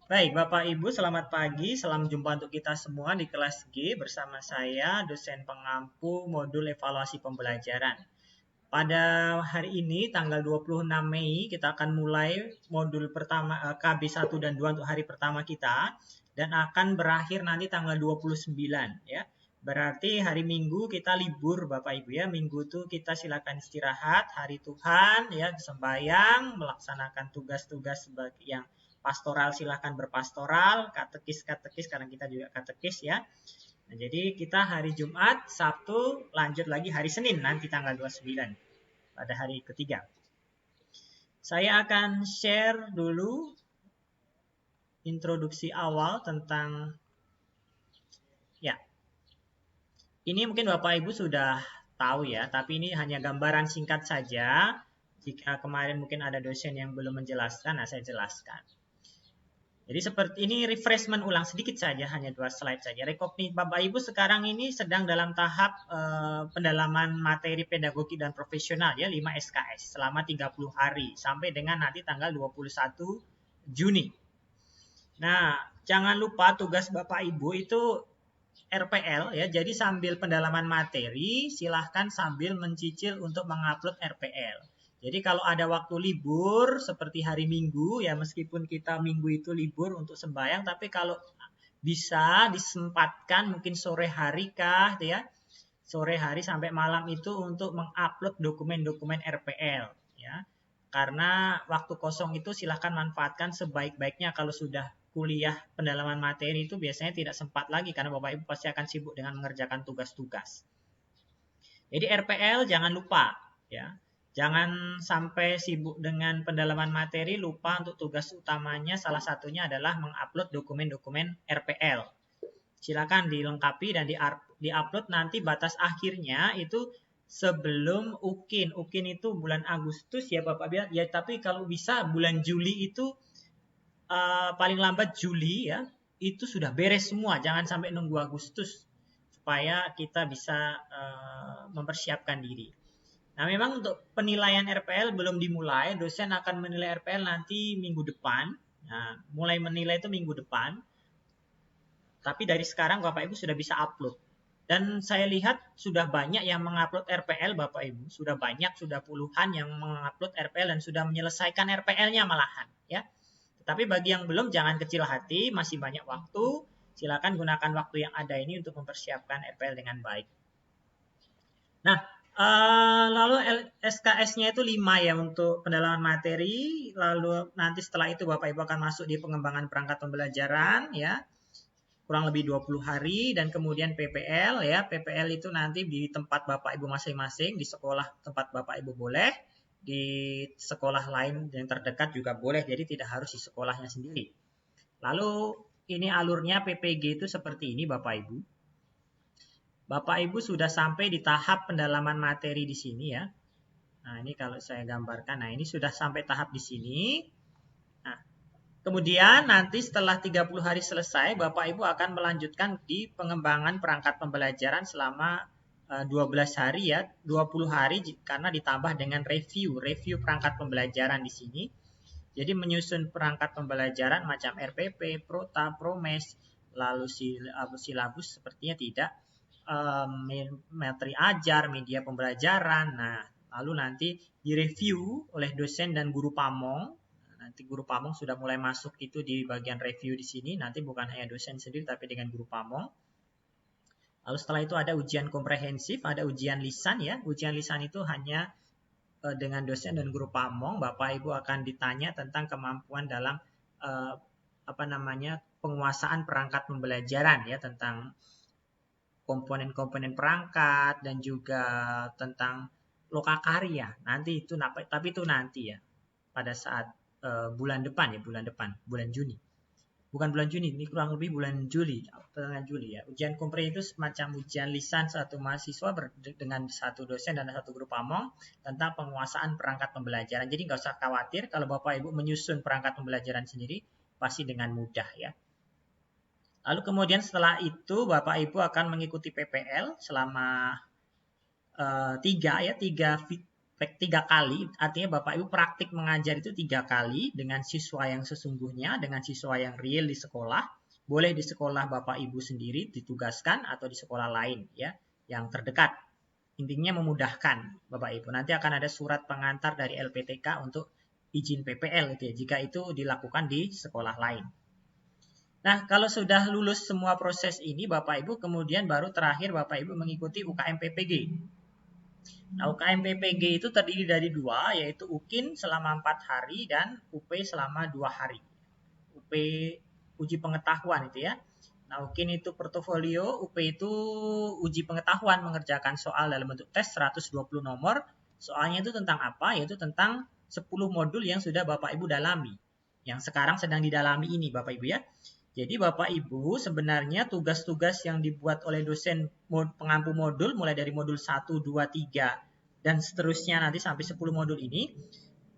Baik, Bapak Ibu, selamat pagi. Salam jumpa untuk kita semua di kelas G bersama saya, dosen pengampu modul evaluasi pembelajaran. Pada hari ini, tanggal 26 Mei, kita akan mulai modul pertama KB1 dan 2 untuk hari pertama kita dan akan berakhir nanti tanggal 29 ya. Berarti hari Minggu kita libur Bapak Ibu ya. Minggu itu kita silakan istirahat, hari Tuhan ya, sembahyang, melaksanakan tugas-tugas yang pastoral silakan berpastoral, katekis karena kita juga katekis ya. Nah, jadi kita hari Jumat, Sabtu, lanjut lagi hari Senin nanti tanggal 29 pada hari ketiga. Saya akan share dulu introduksi awal tentang ya. Ini mungkin Bapak Ibu sudah tahu ya, tapi ini hanya gambaran singkat saja. Jika kemarin mungkin ada dosen yang belum menjelaskan, nah saya jelaskan. Jadi seperti ini refreshment ulang sedikit saja, hanya 2 slide saja. Rekognisi Bapak Ibu sekarang ini sedang dalam tahap pendalaman materi pedagogi dan profesional ya, 5 SKS selama 30 hari sampai dengan nanti tanggal 21 Juni. Nah, jangan lupa tugas Bapak Ibu itu RPL ya. Jadi sambil pendalaman materi, silahkan sambil mencicil untuk mengupload RPL. Jadi kalau ada waktu libur seperti hari Minggu ya, meskipun kita Minggu itu libur untuk sembahyang, tapi kalau bisa disempatkan mungkin sore hari kah ya, sore hari sampai malam itu untuk mengupload dokumen-dokumen RPL ya. Karena waktu kosong itu silahkan manfaatkan sebaik-baiknya. Kalau sudah kuliah pendalaman materi itu biasanya tidak sempat lagi karena Bapak Ibu pasti akan sibuk dengan mengerjakan tugas-tugas. Jadi RPL jangan lupa ya. Jangan sampai sibuk dengan pendalaman materi lupa untuk tugas utamanya, salah satunya adalah mengupload dokumen-dokumen RPL. Silakan dilengkapi dan diupload, nanti batas akhirnya itu sebelum UKIN. UKIN itu bulan Agustus ya Bapak ya, tapi kalau bisa bulan Juli itu paling lambat Juli ya, itu sudah beres semua. Jangan sampai nunggu Agustus supaya kita bisa mempersiapkan diri. Nah, memang untuk penilaian RPL belum dimulai. Dosen akan menilai RPL nanti minggu depan. Nah, mulai menilai itu minggu depan. Tapi dari sekarang Bapak Ibu sudah bisa upload. Dan saya lihat sudah banyak yang mengupload RPL Bapak Ibu. Sudah banyak, sudah puluhan yang mengupload RPL dan sudah menyelesaikan RPL-nya malahan. Ya. Tetapi bagi yang belum, jangan kecil hati, masih banyak waktu. Silakan gunakan waktu yang ada ini untuk mempersiapkan RPL dengan baik. Nah, lalu SKS-nya itu 5 ya untuk pendalaman materi. Lalu nanti setelah itu Bapak Ibu akan masuk di pengembangan perangkat pembelajaran ya. Kurang lebih 20 hari dan kemudian PPL ya. PPL itu nanti di tempat Bapak Ibu masing-masing, di sekolah tempat Bapak Ibu boleh, di sekolah lain yang terdekat juga boleh. Jadi tidak harus di sekolahnya sendiri. Lalu ini alurnya PPG itu seperti ini Bapak Ibu. Bapak Ibu sudah sampai di tahap pendalaman materi di sini ya. Nah, ini kalau saya gambarkan. Nah, ini sudah sampai tahap di sini. Nah, kemudian nanti setelah 30 hari selesai, Bapak Ibu akan melanjutkan di pengembangan perangkat pembelajaran selama 12 hari ya, 20 hari karena ditambah dengan review perangkat pembelajaran di sini. Jadi menyusun perangkat pembelajaran macam RPP, Prota, Promes, lalu silabus sepertinya tidak, materi ajar, media pembelajaran. Nah, lalu nanti direview oleh dosen dan guru pamong. Nanti guru pamong sudah mulai masuk itu di bagian review di sini. Nanti bukan hanya dosen sendiri tapi dengan guru pamong. Lalu setelah itu ada ujian komprehensif, ada ujian lisan ya. Ujian lisan itu hanya dengan dosen dan guru pamong. Bapak Ibu akan ditanya tentang kemampuan dalam penguasaan perangkat pembelajaran ya, tentang komponen-komponen perangkat dan juga tentang lokakarya. Nanti itu tapi itu nanti ya pada saat bulan depan, bulan Juni. Bukan bulan Juni, ini kurang lebih bulan Juli, pertengahan Juli ya. Ujian komprehensif itu semacam ujian lisan satu mahasiswa dengan satu dosen dan satu guru pamong tentang penguasaan perangkat pembelajaran. Jadi nggak usah khawatir kalau Bapak Ibu menyusun perangkat pembelajaran sendiri, pasti dengan mudah ya. Lalu kemudian setelah itu Bapak Ibu akan mengikuti PPL selama tiga 3 kali, artinya Bapak Ibu praktik mengajar itu 3 kali dengan siswa yang sesungguhnya, dengan siswa yang real di sekolah. Boleh di sekolah Bapak Ibu sendiri ditugaskan atau di sekolah lain ya, yang terdekat. Intinya memudahkan Bapak Ibu. Nanti akan ada surat pengantar dari LPTK untuk izin PPL gitu ya, jika itu dilakukan di sekolah lain. Nah, kalau sudah lulus semua proses ini Bapak Ibu, kemudian baru terakhir Bapak Ibu mengikuti UKM PPG. Nah, UKM PPG itu terdiri dari 2, yaitu UKIN selama 4 hari dan UP selama 2 hari. UP uji pengetahuan itu ya. Nah, UKIN itu portofolio, UP itu uji pengetahuan, mengerjakan soal dalam bentuk tes 120 nomor. Soalnya itu tentang apa? Yaitu tentang 10 modul yang sudah Bapak Ibu dalami. Yang sekarang sedang didalami ini Bapak Ibu ya. Jadi Bapak Ibu sebenarnya tugas-tugas yang dibuat oleh dosen pengampu modul mulai dari modul 1, 2, 3 dan seterusnya nanti sampai 10 modul ini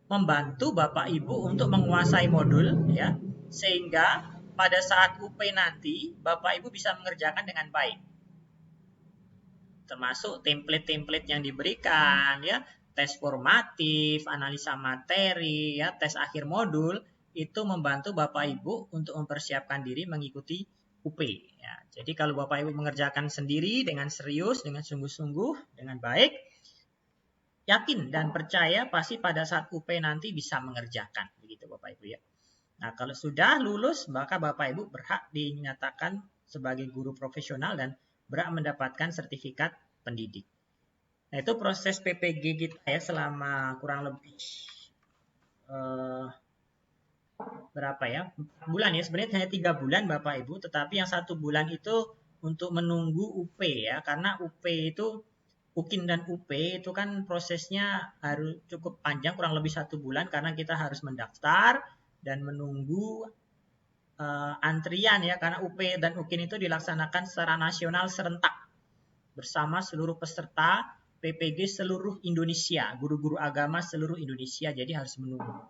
membantu Bapak Ibu untuk menguasai modul ya, sehingga pada saat UP nanti Bapak Ibu bisa mengerjakan dengan baik. Termasuk template-template yang diberikan ya, tes formatif, analisa materi ya, tes akhir modul itu membantu Bapak Ibu untuk mempersiapkan diri mengikuti UP ya. Jadi kalau Bapak Ibu mengerjakan sendiri dengan serius, dengan sungguh-sungguh, dengan baik, yakin dan percaya pasti pada saat UP nanti bisa mengerjakan begitu Bapak Ibu ya. Nah, kalau sudah lulus maka Bapak Ibu berhak dinyatakan sebagai guru profesional dan berhak mendapatkan sertifikat pendidik. Nah, itu proses PPG kita ya selama kurang lebih berapa ya? 4 bulan ya. Sebenarnya hanya 3 bulan Bapak Ibu, tetapi yang 1 bulan itu untuk menunggu UP ya, karena UP itu UKIN dan UP itu kan prosesnya harus cukup panjang, kurang lebih 1 bulan karena kita harus mendaftar dan menunggu antrian ya, karena UP dan UKIN itu dilaksanakan secara nasional serentak bersama seluruh peserta PPG seluruh Indonesia, guru-guru agama seluruh Indonesia, jadi harus menunggu.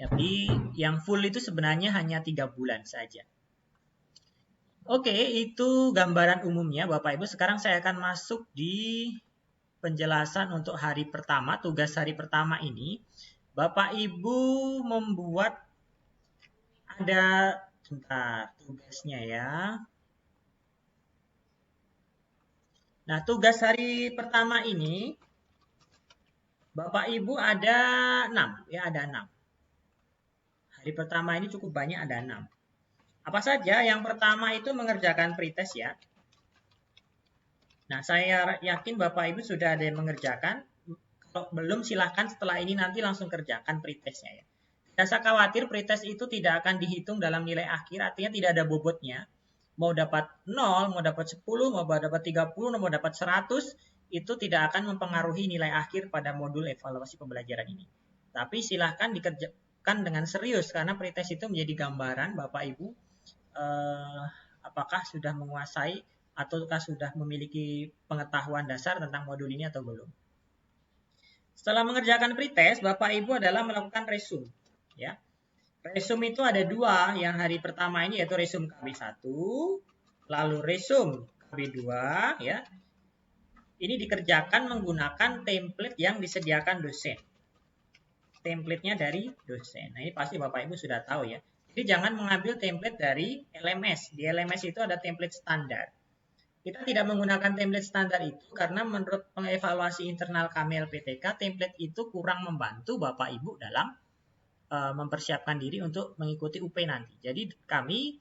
Jadi yang full itu sebenarnya hanya 3 bulan saja. Oke, itu gambaran umumnya Bapak Ibu. Sekarang saya akan masuk di penjelasan untuk hari pertama, tugas hari pertama ini. Bapak Ibu membuat ada tugasnya ya. Nah, tugas hari pertama ini Bapak Ibu ada 6 ya, ada 6. Hari pertama ini cukup banyak, ada 6. Apa saja? Yang pertama itu mengerjakan pretest ya. Nah, saya yakin Bapak Ibu sudah ada yang mengerjakan. Kalau belum silahkan setelah ini nanti langsung kerjakan pretestnya ya. Tidak usah khawatir, pretest itu tidak akan dihitung dalam nilai akhir, artinya tidak ada bobotnya. Mau dapat 0, mau dapat 10, mau dapat 30, mau dapat 100, itu tidak akan mempengaruhi nilai akhir pada modul evaluasi pembelajaran ini. Tapi silahkan dikerjakan dengan serius, karena pretest itu menjadi gambaran Bapak Ibu apakah sudah menguasai ataukah sudah memiliki pengetahuan dasar tentang modul ini atau belum. Setelah mengerjakan pretest, Bapak Ibu adalah melakukan resume. Ya. Resume itu ada 2, yang hari pertama ini yaitu resume KB1, lalu resume KB2. Ya. Ini dikerjakan menggunakan template yang disediakan dosen. Template-nya dari dosen. Nah, ini pasti Bapak Ibu sudah tahu ya. Jadi jangan mengambil template dari LMS. Di LMS itu ada template standar. Kita tidak menggunakan template standar itu karena menurut pengevaluasi internal kami LPTK, template itu kurang membantu Bapak Ibu dalam mempersiapkan diri untuk mengikuti UP nanti. Jadi kami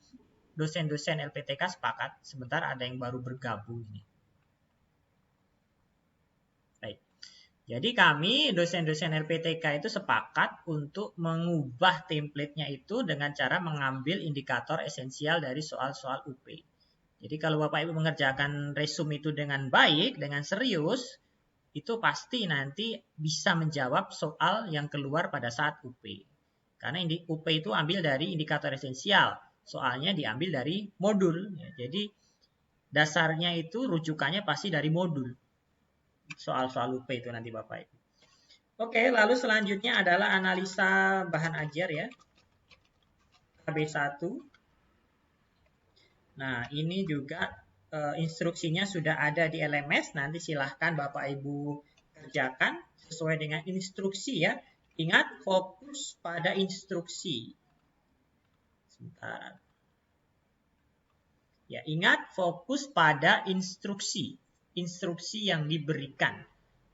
dosen-dosen LPTK sepakat, sebentar ada yang baru bergabung ini. Baik. Jadi kami dosen-dosen LPTK itu sepakat untuk mengubah template-nya itu dengan cara mengambil indikator esensial dari soal-soal UP. Jadi kalau Bapak Ibu mengerjakan resume itu dengan baik, dengan serius, itu pasti nanti bisa menjawab soal yang keluar pada saat UP. Karena UP itu ambil dari indikator esensial, soalnya diambil dari modul. Jadi dasarnya itu rujukannya pasti dari modul. Soal-soal UP itu nanti Bapak Ibu. Oke, lalu selanjutnya adalah analisa bahan ajar ya. KB1. Nah, ini juga instruksinya sudah ada di LMS. Nanti silahkan Bapak Ibu Kerjakan sesuai dengan instruksi ya. Ingat, fokus pada instruksi. Sebentar. Ya, ingat fokus pada instruksi. Instruksi yang diberikan.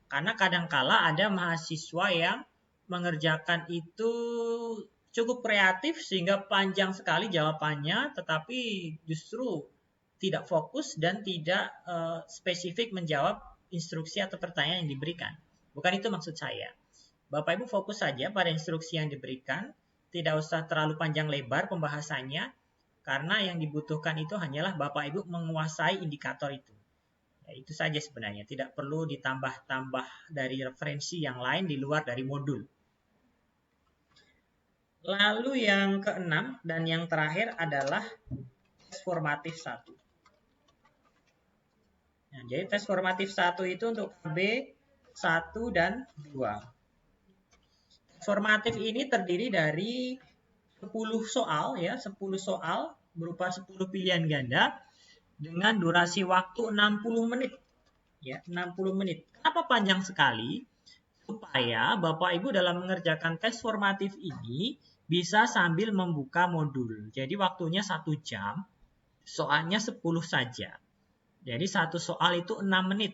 Karena kadangkala ada mahasiswa yang mengerjakan itu cukup kreatif sehingga panjang sekali jawabannya, tetapi justru tidak fokus dan tidak spesifik menjawab instruksi atau pertanyaan yang diberikan. Bukan itu maksud saya. Bapak Ibu fokus saja pada instruksi yang diberikan, tidak usah terlalu panjang lebar pembahasannya, karena yang dibutuhkan itu hanyalah Bapak Ibu menguasai indikator itu. Ya, itu saja sebenarnya, tidak perlu ditambah-tambah dari referensi yang lain di luar dari modul. Lalu yang keenam dan yang terakhir adalah tes formatif 1. Nah, jadi tes formatif 1 itu untuk KB 1 dan 2. Tes formatif ini terdiri dari 10 soal ya, 10 soal berupa 10 pilihan ganda dengan durasi waktu 60 menit. Ya, 60 menit. Kenapa panjang sekali? Supaya Bapak Ibu dalam mengerjakan tes formatif ini bisa sambil membuka modul. Jadi waktunya 1 jam, soalnya 10 saja. Jadi satu soal itu 6 menit.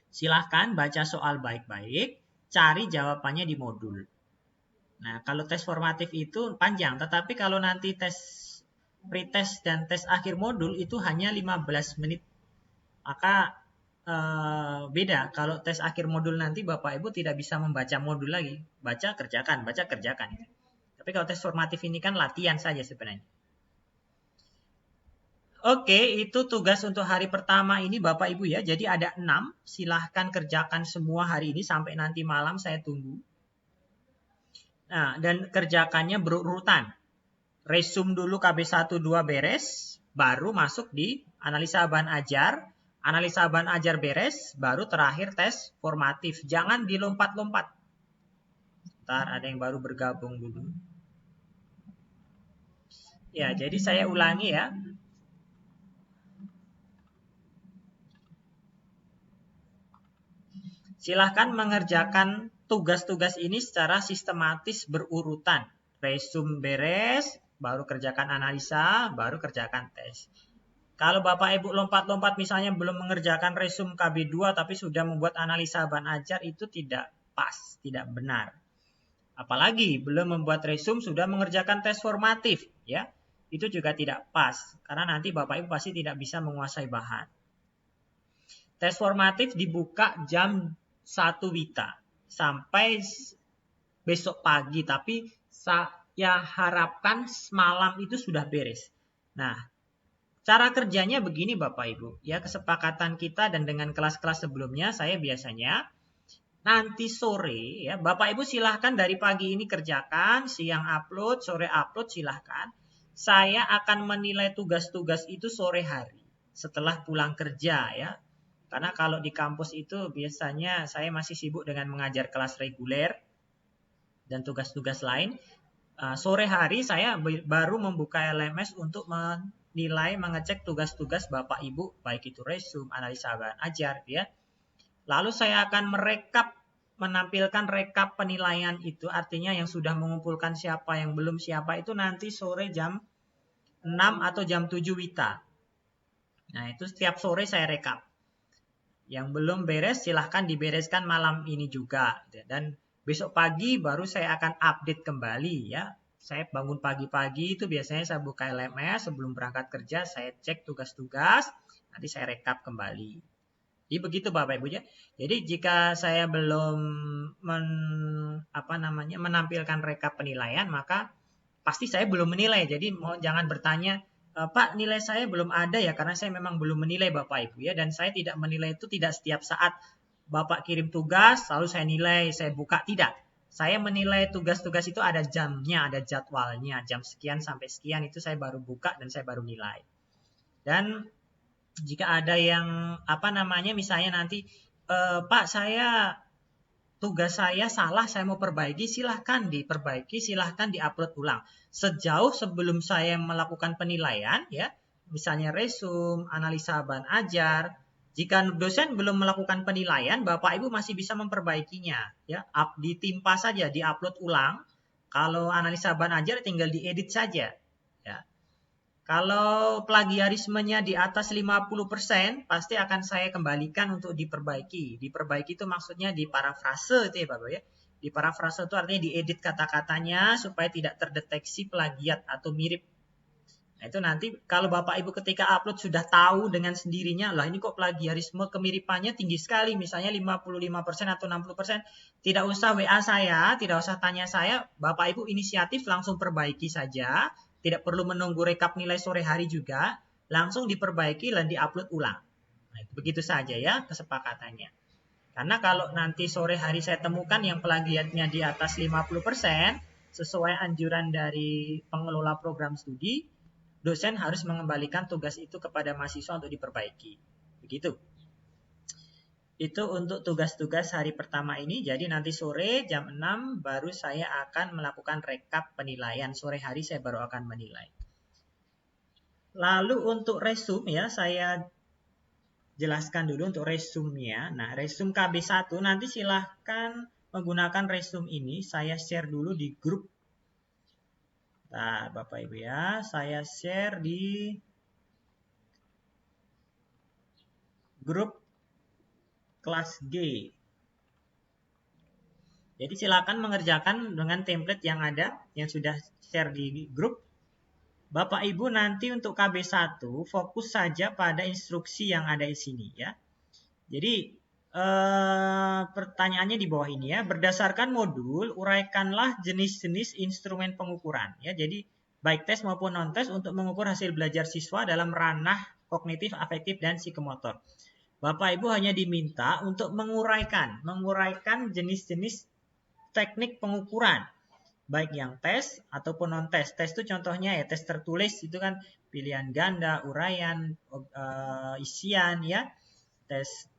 Silahkan baca soal baik-baik, cari jawabannya di modul. Nah, kalau tes formatif itu panjang, tetapi kalau nanti tes pretest dan tes akhir modul itu hanya 15 menit. Maka beda, kalau tes akhir modul nanti Bapak Ibu tidak bisa membaca modul lagi. Baca, kerjakan, baca, kerjakan. Tapi kalau tes formatif ini kan latihan saja sebenarnya. Oke, itu tugas untuk hari pertama ini Bapak Ibu ya. Jadi ada 6, silahkan kerjakan semua hari ini sampai nanti malam saya tunggu. Nah, dan kerjakannya berurutan. Resume dulu KB 1, 2 beres, baru masuk di analisa bahan ajar. Analisa bahan ajar beres, baru terakhir tes formatif. Jangan dilompat-lompat. Ntar ada yang baru bergabung dulu. Ya, jadi saya ulangi ya. Silahkan mengerjakan tugas-tugas ini secara sistematis berurutan. Resume beres, baru kerjakan analisa, baru kerjakan tes. Kalau Bapak Ibu lompat-lompat misalnya belum mengerjakan resume KB2 tapi sudah membuat analisa bahan ajar, itu tidak pas, tidak benar. Apalagi belum membuat resume sudah mengerjakan tes formatif, ya. Itu juga tidak pas karena nanti Bapak Ibu pasti tidak bisa menguasai bahan. Tes formatif dibuka jam 1 WITA sampai besok pagi, tapi saya harapkan semalam itu sudah beres. Nah, cara kerjanya begini Bapak Ibu, ya kesepakatan kita dan dengan kelas-kelas sebelumnya saya biasanya nanti sore ya Bapak Ibu silahkan dari pagi ini kerjakan, siang upload, sore upload silahkan. Saya akan menilai tugas-tugas itu sore hari setelah pulang kerja ya. Karena kalau di kampus itu biasanya saya masih sibuk dengan mengajar kelas reguler dan tugas-tugas lain. Sore hari saya baru membuka LMS untuk menilai, mengecek tugas-tugas Bapak Ibu, baik itu resume, analisa bahan ajar, ya. Lalu saya akan menampilkan rekap penilaian itu, artinya yang sudah mengumpulkan siapa, yang belum siapa itu nanti sore jam 6 atau jam 7 WITA. Nah, itu setiap sore saya rekap. Yang belum beres silahkan dibereskan malam ini juga. Dan besok pagi baru saya akan update kembali ya. Saya bangun pagi-pagi itu biasanya saya buka LMS sebelum berangkat kerja, saya cek tugas-tugas, nanti saya rekap kembali. Jadi begitu Bapak Ibu ya. Jadi jika saya belum menampilkan rekap penilaian, maka pasti saya belum menilai. Jadi jangan bertanya, Pak, nilai saya belum ada ya, karena saya memang belum menilai Bapak Ibu ya, dan saya tidak menilai itu tidak setiap saat Bapak kirim tugas, lalu saya nilai, saya buka, tidak. Saya menilai tugas-tugas itu ada jamnya, ada jadwalnya, jam sekian sampai sekian itu saya baru buka dan saya baru nilai. Dan jika ada yang misalnya nanti, Pak, tugas saya salah, saya mau perbaiki, silahkan diperbaiki, silahkan diupload ulang. Sejauh sebelum saya melakukan penilaian, ya, misalnya resume, analisa bahan ajar, Jika dosen belum melakukan penilaian, Bapak Ibu masih bisa memperbaikinya, ya. Ditimpa saja, diupload ulang. Kalau analisa bahan ajar tinggal diedit saja, ya. Kalau plagiarismenya di atas 50%, pasti akan saya kembalikan untuk diperbaiki. Diperbaiki itu maksudnya diparafrase itu ya Bapak ya. Diparafrase itu artinya diedit kata-katanya supaya tidak terdeteksi plagiat atau mirip. Nah, itu nanti kalau Bapak Ibu ketika upload sudah tahu dengan sendirinya, lah ini kok plagiarisme kemiripannya tinggi sekali, misalnya 55% atau 60%, tidak usah WA saya, tidak usah tanya saya, Bapak Ibu inisiatif langsung perbaiki saja, tidak perlu menunggu rekap nilai sore hari juga, langsung diperbaiki dan diupload ulang. Nah, begitu saja ya kesepakatannya. Karena kalau nanti sore hari saya temukan yang plagiatnya di atas 50%, sesuai anjuran dari pengelola program studi, dosen harus mengembalikan tugas itu kepada mahasiswa untuk diperbaiki. Begitu. Itu untuk tugas-tugas hari pertama ini. Jadi nanti sore jam 6 baru saya akan melakukan rekap penilaian. Sore hari saya baru akan menilai. Lalu untuk resume ya, saya jelaskan dulu untuk resume-nya. Nah, resume KB1 nanti silahkan menggunakan resume ini. Saya share dulu di grup. Nah, Bapak Ibu ya, saya share di grup kelas G. Jadi silakan mengerjakan dengan template yang ada, yang sudah share di grup. Bapak Ibu nanti untuk KB1 fokus saja pada instruksi yang ada di sini ya. Jadi pertanyaannya di bawah ini ya, berdasarkan modul uraikanlah jenis-jenis instrumen pengukuran ya. Jadi baik tes maupun non tes untuk mengukur hasil belajar siswa dalam ranah kognitif, afektif dan psikomotor. Bapak Ibu hanya diminta untuk menguraikan jenis-jenis teknik pengukuran, baik yang tes ataupun non tes. Tes itu contohnya ya tes tertulis itu kan pilihan ganda, uraian, isian ya. Tes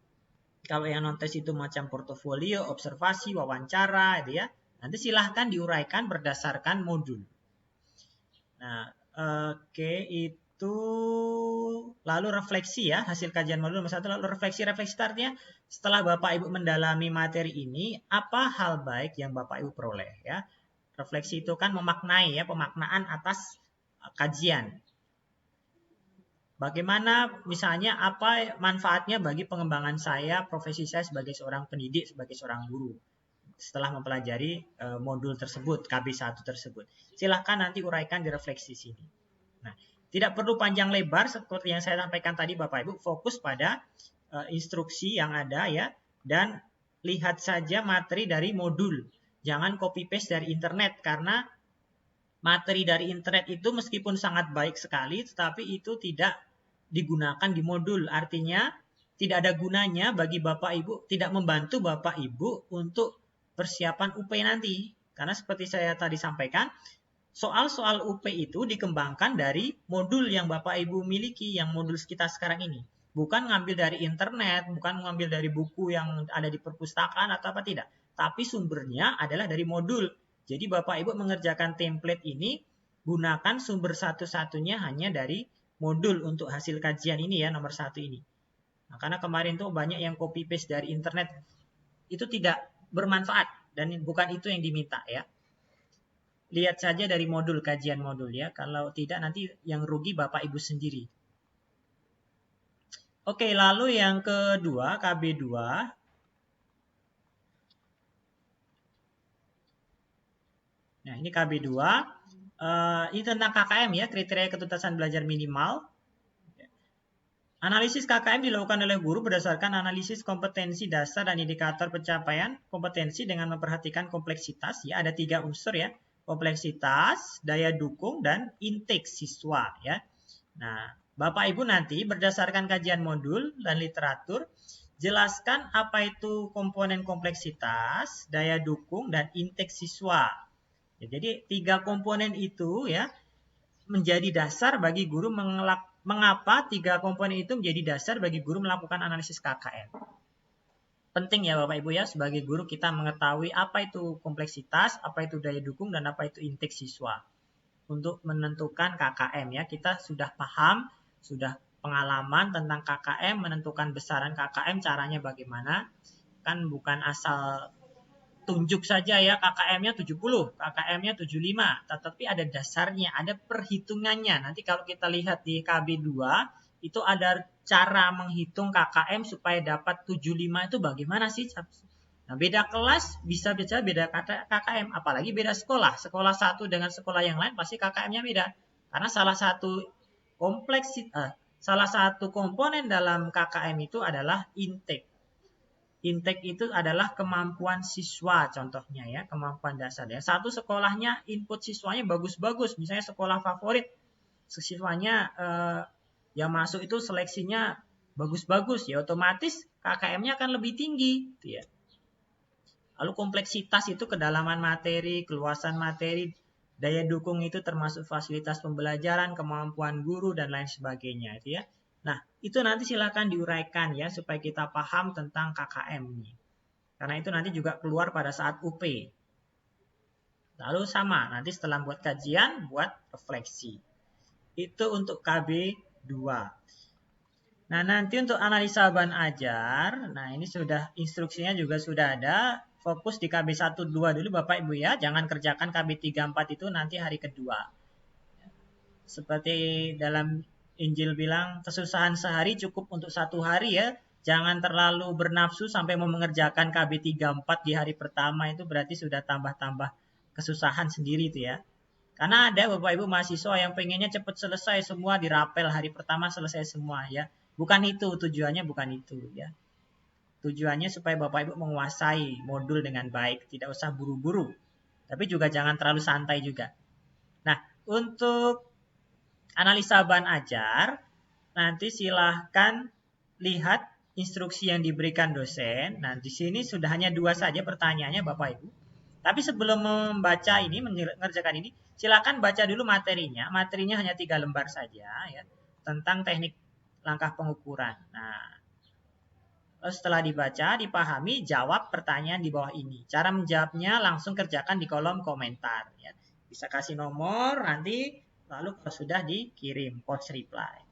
kalau yang non tes itu macam portofolio, observasi, wawancara gitu ya. Nanti silahkan diuraikan berdasarkan modul. Nah, oke itu lalu refleksi ya, hasil kajian modul nomor 1. Lalu refleksi artinya setelah Bapak Ibu mendalami materi ini, apa hal baik yang Bapak Ibu peroleh ya. Refleksi itu kan memaknai ya, pemaknaan atas kajian. Bagaimana misalnya apa manfaatnya bagi pengembangan saya, profesi saya sebagai seorang pendidik, sebagai seorang guru setelah mempelajari modul tersebut, KB1 tersebut. Silahkan nanti uraikan di refleksi sini. Nah, tidak perlu panjang lebar seperti yang saya sampaikan tadi Bapak Ibu, fokus pada instruksi yang ada ya, dan lihat saja materi dari modul. Jangan copy paste dari internet, karena materi dari internet itu meskipun sangat baik sekali, tetapi itu tidak digunakan di modul. Artinya tidak ada gunanya bagi Bapak Ibu, tidak membantu Bapak Ibu untuk persiapan UP nanti. Karena seperti saya tadi sampaikan, soal-soal UP itu dikembangkan dari modul yang Bapak Ibu miliki, yang modul kita sekarang ini. Bukan ngambil dari internet, bukan ngambil dari buku yang ada di perpustakaan atau apa, tidak. Tapi sumbernya adalah dari modul. Jadi Bapak Ibu mengerjakan template ini, gunakan sumber satu-satunya hanya dari modul untuk hasil kajian ini ya, nomor 1 ini. Nah, karena kemarin tuh banyak yang copy paste dari internet, itu tidak bermanfaat dan bukan itu yang diminta ya. Lihat saja dari modul, kajian modul ya. Kalau tidak nanti yang rugi Bapak Ibu sendiri. Oke, lalu yang kedua, KB2. Nah, ini KB2. Ini tentang KKM ya, kriteria ketuntasan belajar minimal. Analisis KKM dilakukan oleh guru berdasarkan analisis kompetensi dasar dan indikator pencapaian kompetensi dengan memperhatikan kompleksitas. Ya, ada 3 unsur ya, kompleksitas, daya dukung, dan intake siswa. Ya. Nah, Bapak Ibu nanti berdasarkan kajian modul dan literatur, jelaskan apa itu komponen kompleksitas, daya dukung, dan intake siswa. Ya, jadi 3 komponen itu ya menjadi dasar bagi guru mengapa 3 komponen itu menjadi dasar bagi guru melakukan analisis KKM. Penting ya Bapak Ibu ya, sebagai guru kita mengetahui apa itu kompleksitas, apa itu daya dukung, dan apa itu intake siswa. Untuk menentukan KKM ya, kita sudah pengalaman tentang KKM, menentukan besaran KKM, caranya bagaimana. Kan bukan asal tunjuk saja ya KKM-nya 70, KKM-nya 75, tetapi ada dasarnya, ada perhitungannya. Nanti kalau kita lihat di KB2, itu ada cara menghitung KKM supaya dapat 75 itu bagaimana sih? Nah, beda kelas bisa beda KKM, apalagi beda sekolah. Sekolah satu dengan sekolah yang lain pasti KKM-nya beda. Karena salah satu komponen dalam KKM itu adalah intake. Intake itu adalah kemampuan siswa contohnya ya, kemampuan dasar ya. Satu sekolahnya input siswanya bagus-bagus, misalnya sekolah favorit, siswanya yang masuk itu seleksinya bagus-bagus ya, otomatis KKM-nya akan lebih tinggi gitu ya. Lalu kompleksitas itu kedalaman materi, keluasan materi, daya dukung itu termasuk fasilitas pembelajaran, kemampuan guru, dan lain sebagainya. Itu ya. Nah, itu nanti silakan diuraikan ya, supaya kita paham tentang KKM ini. Karena itu nanti juga keluar pada saat UP. Lalu sama, nanti setelah buat kajian, buat refleksi. Itu untuk KB 2. Nah, nanti untuk analisa bahan ajar, nah ini sudah instruksinya juga sudah ada. Fokus di KB 1, 2 dulu Bapak Ibu ya. Jangan kerjakan KB 3, 4 itu nanti hari kedua. Seperti dalam Injil bilang, kesusahan sehari cukup untuk 1 hari ya. Jangan terlalu bernafsu sampai mau mengerjakan KB 3, 4 di hari pertama, itu berarti sudah tambah-tambah kesusahan sendiri itu ya. Karena ada Bapak Ibu mahasiswa yang pengennya cepat selesai semua, dirapel hari pertama selesai semua ya. Bukan itu tujuannya, bukan itu ya. Tujuannya supaya Bapak Ibu menguasai modul dengan baik, tidak usah buru-buru. Tapi juga jangan terlalu santai juga. Nah, untuk analisa bahan ajar, nanti silahkan lihat instruksi yang diberikan dosen. Nah, di sini sudah hanya 2 saja pertanyaannya Bapak Ibu. Tapi sebelum membaca ini, mengerjakan ini, silakan baca dulu materinya. Materinya hanya 3 lembar saja ya, tentang teknik langkah pengukuran. Nah, setelah dibaca, dipahami, jawab pertanyaan di bawah ini. Cara menjawabnya langsung kerjakan di kolom komentar. Ya. Bisa kasih nomor nanti, lalu kalau sudah dikirim post reply.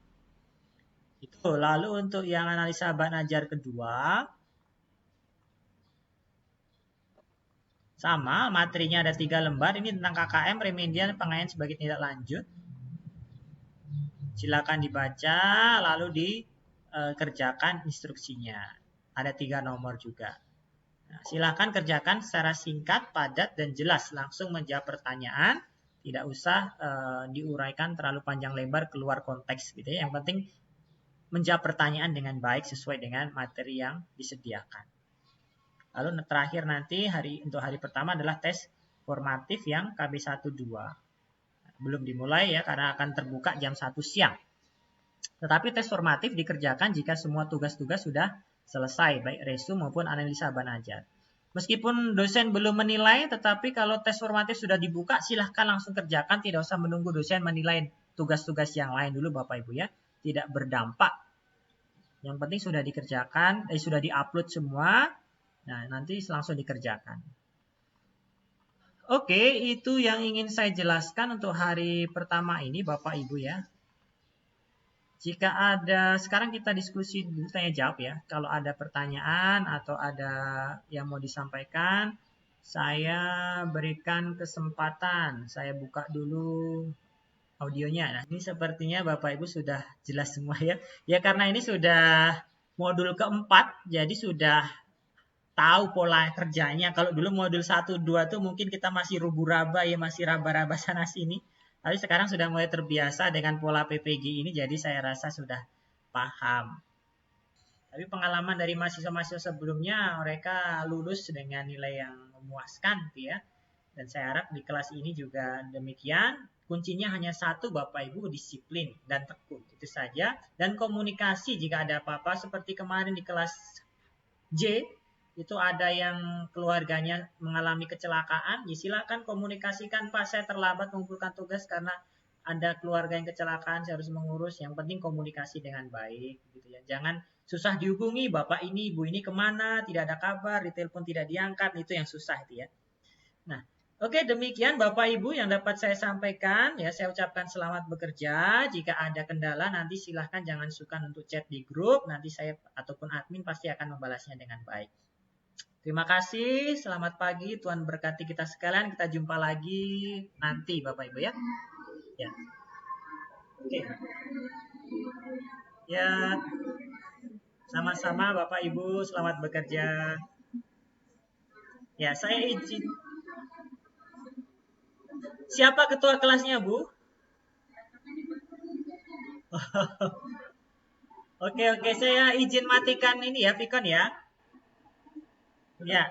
Itu. Lalu untuk yang analisa bahan ajar kedua, sama, materinya ada 3 lembar. Ini tentang KKM, remedian, pengayaan sebagai tindak lanjut. Silakan dibaca, lalu dikerjakan instruksinya. Ada 3 nomor juga. Nah, silakan kerjakan secara singkat, padat, dan jelas. Langsung menjawab pertanyaan. Tidak usah diuraikan terlalu panjang lebar keluar konteks gitu ya. Yang penting menjawab pertanyaan dengan baik sesuai dengan materi yang disediakan. Lalu terakhir nanti untuk hari pertama adalah tes formatif yang KB 1, 2. Belum dimulai ya karena akan terbuka jam 1 siang. Tetapi tes formatif dikerjakan jika semua tugas-tugas sudah selesai, baik resu maupun analisa bahan ajar. Meskipun dosen belum menilai, tetapi kalau tes formatif sudah dibuka, silahkan langsung kerjakan. Tidak usah menunggu dosen menilai tugas-tugas yang lain dulu Bapak Ibu ya. Tidak berdampak. Yang penting sudah dikerjakan, sudah diupload semua. Nah, nanti langsung dikerjakan. Oke, itu yang ingin saya jelaskan untuk hari pertama ini Bapak Ibu ya. Jika ada, sekarang kita diskusi tanya jawab ya. Kalau ada pertanyaan atau ada yang mau disampaikan, saya berikan kesempatan. Saya buka dulu audionya. Nah, ini sepertinya Bapak Ibu sudah jelas semua ya. Ya karena ini sudah modul keempat, jadi sudah tahu pola kerjanya. Kalau dulu modul 1, 2 tuh mungkin kita masih rubu-raba ya, masih raba-raba sana sini. Tapi sekarang sudah mulai terbiasa dengan pola PPG ini, jadi saya rasa sudah paham. Tapi pengalaman dari mahasiswa-mahasiswa sebelumnya, mereka lulus dengan nilai yang memuaskan, gitu ya. Dan saya harap di kelas ini juga demikian. Kuncinya hanya satu, Bapak Ibu, disiplin dan tekun. Itu saja. Dan komunikasi jika ada apa-apa, seperti kemarin di kelas J, itu ada yang keluarganya mengalami kecelakaan, ya silakan komunikasikan, Pak saya terlambat mengumpulkan tugas karena ada keluarga yang kecelakaan, saya harus mengurus. Yang penting komunikasi dengan baik gitu ya. Jangan susah dihubungi, Bapak ini, Ibu ini kemana, tidak ada kabar, ditelepon tidak diangkat, itu yang susah itu ya. Nah, Oke, demikian Bapak Ibu yang dapat saya sampaikan. Ya, saya ucapkan selamat bekerja. Jika ada kendala nanti silahkan jangan sukar untuk chat di grup. Nanti saya ataupun admin pasti akan membalasnya dengan baik. Terima kasih. Selamat pagi. Tuhan berkati kita sekalian. Kita jumpa lagi nanti Bapak Ibu ya. Ya. Oke. Ya, sama-sama Bapak Ibu. Selamat bekerja. Ya, saya izin. Siapa ketua kelasnya, Bu? Oke, oke, saya izin matikan ini ya, Vicon ya. Ya,